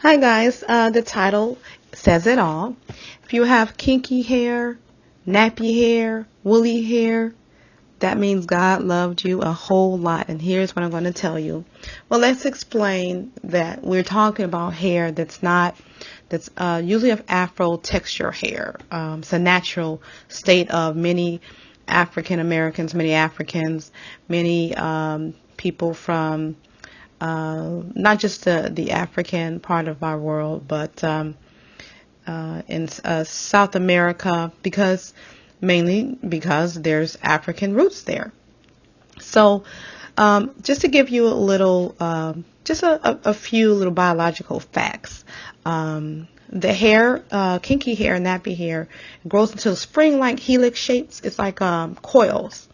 Hi guys, the title says it all. If you have kinky hair, nappy hair, woolly hair, that means God loved you a whole lot. And here's what I'm going to tell you. Well, let's explain that we're talking about hair that's usually of Afro texture hair. It's a natural state of many African Americans, many Africans, many people from not just the African part of our world, but in South America, mainly because there's African roots there. So, just to give you a little, just a few little biological facts. The hair, kinky hair, nappy hair, grows into spring-like helix shapes. It's like coils.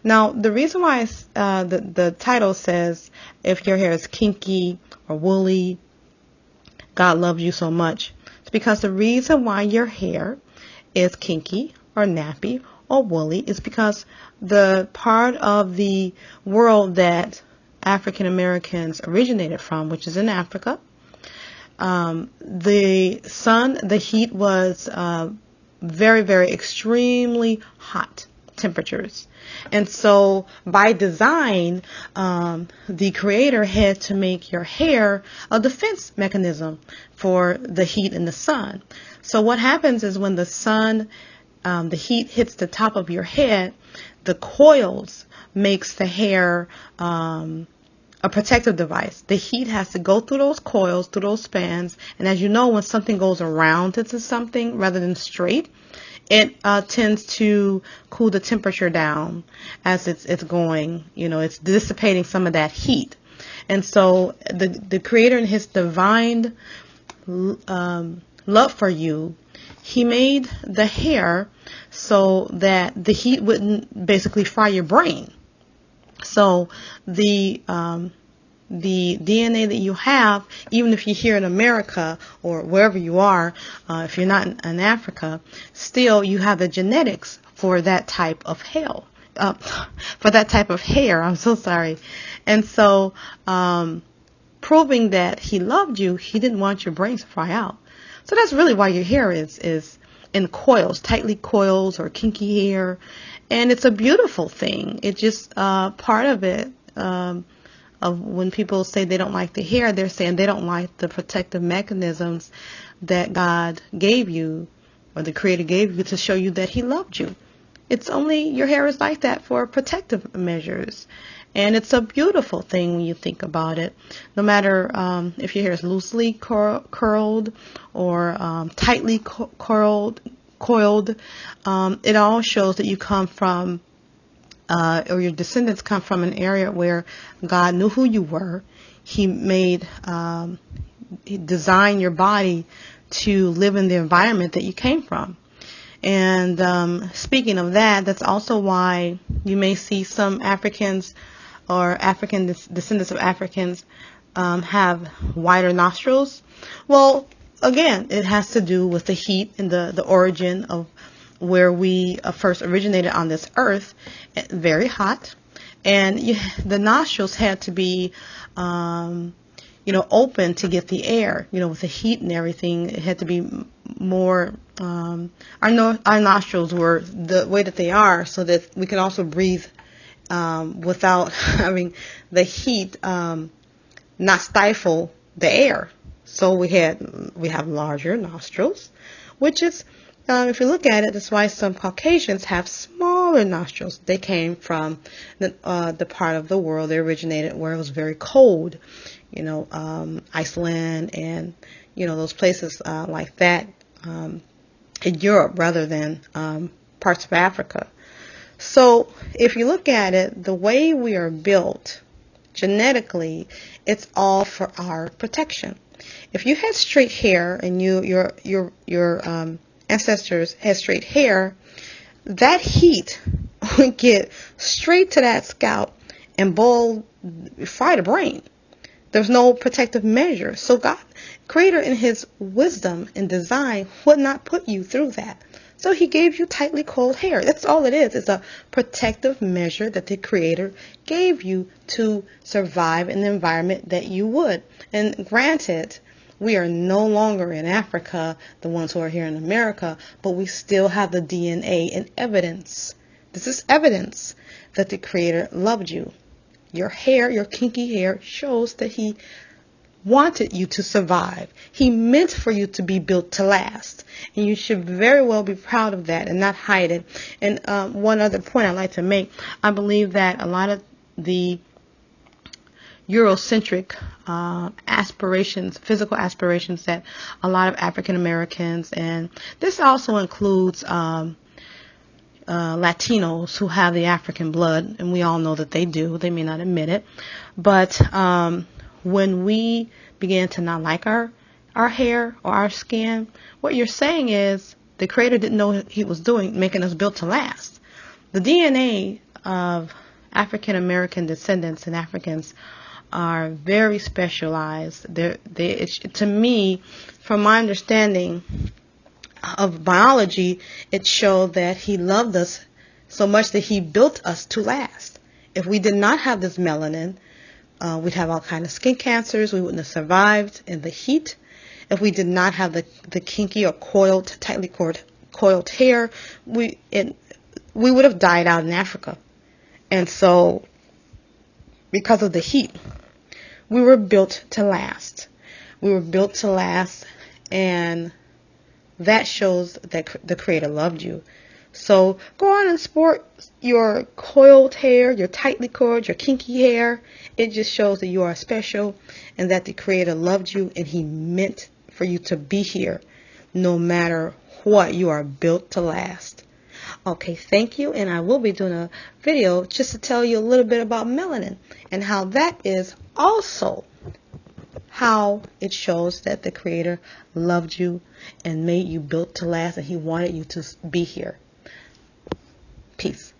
Now, the reason why the title says if your hair is kinky or woolly, God loves you so much, it's because the reason why your hair is kinky or nappy or woolly is because the part of the world that African Americans originated from, which is in Africa, the heat was very, very extremely hot temperatures. And so by design, the creator had to make your hair a defense mechanism for the heat and the sun. So what happens is when the sun, the heat hits the top of your head, the coils makes the hair a protective device. The heat has to go through those coils, through those spans. And as you know, when something goes around into something rather than straight, it tends to cool the temperature down as it's going. It's dissipating some of that heat. And so the creator, in his divine love for you, he made the hair so that the heat wouldn't basically fry your brain. So the DNA that you have, even if you're here in America or wherever you are, if you're not in Africa, still you have the genetics for that type of hair. I'm so sorry. And so, proving that he loved you, he didn't want your brains to fry out. So that's really why your hair is in coils, tightly coils or kinky hair. And it's a beautiful thing. It's just part of it. Of when people say they don't like the hair, they're saying they don't like the protective mechanisms that God gave you or the Creator gave you to show you that He loved you. It's only your hair is like that for protective measures. And it's a beautiful thing when you think about it. No matter if your hair is loosely curled or tightly coiled, it all shows that you come from or your descendants come from an area where God knew who you were. He designed your body to live in the environment that you came from. And speaking of that, that's also why you may see some Africans or African descendants of Africans have wider nostrils. Well, again, it has to do with the heat and the origin of where we first originated on this earth, very hot, and the nostrils had to be, open to get the air, with the heat and everything. It had to be more, our nostrils were the way that they are so that we can also breathe without having the heat not stifle the air. So we have larger nostrils, which is, if you look at it, that's why some Caucasians have smaller nostrils. They came from the part of the world they originated where it was very cold, Iceland and, those places like that in Europe rather than parts of Africa. So if you look at it, the way we are built genetically, it's all for our protection. If you had straight hair and your ancestors had straight hair, that heat would get straight to that scalp and fry the brain. There's no protective measure. So God, Creator in His wisdom and design, would not put you through that. So He gave you tightly coiled hair. That's all it is. It's a protective measure that the Creator gave you to survive in the environment that you would. And granted, We are no longer in Africa, the ones who are here in America, but we still have the DNA and evidence. This is evidence that the Creator loved you. Your hair, your kinky hair, shows that He wanted you to survive. He meant for you to be built to last. And you should very well be proud of that and not hide it. And one other point I'd like to make, I believe that a lot of the Eurocentric aspirations, physical aspirations that a lot of African Americans, and this also includes Latinos who have the African blood, and we all know that they do. They may not admit it. But when we begin to not like our hair or our skin, what you're saying is the Creator didn't know what He was doing, making us built to last. The DNA of African American descendants and Africans are very specialized. To me, from my understanding of biology, it showed that He loved us so much that He built us to last. If we did not have this melanin, we'd have all kinds of skin cancers. We wouldn't have survived in the heat. If we did not have the kinky or tightly coiled hair, we would have died out in Africa. And so, because of the heat, we were built to last. We were built to last, and that shows that the Creator loved you. So go on and sport your coiled hair, your tightly coiled, your kinky hair. It just shows that you are special and that the Creator loved you and He meant for you to be here. No matter what, you are built to last. Okay, thank you. And I will be doing a video just to tell you a little bit about melanin and how that is also how it shows that the Creator loved you and made you built to last, and He wanted you to be here. Peace.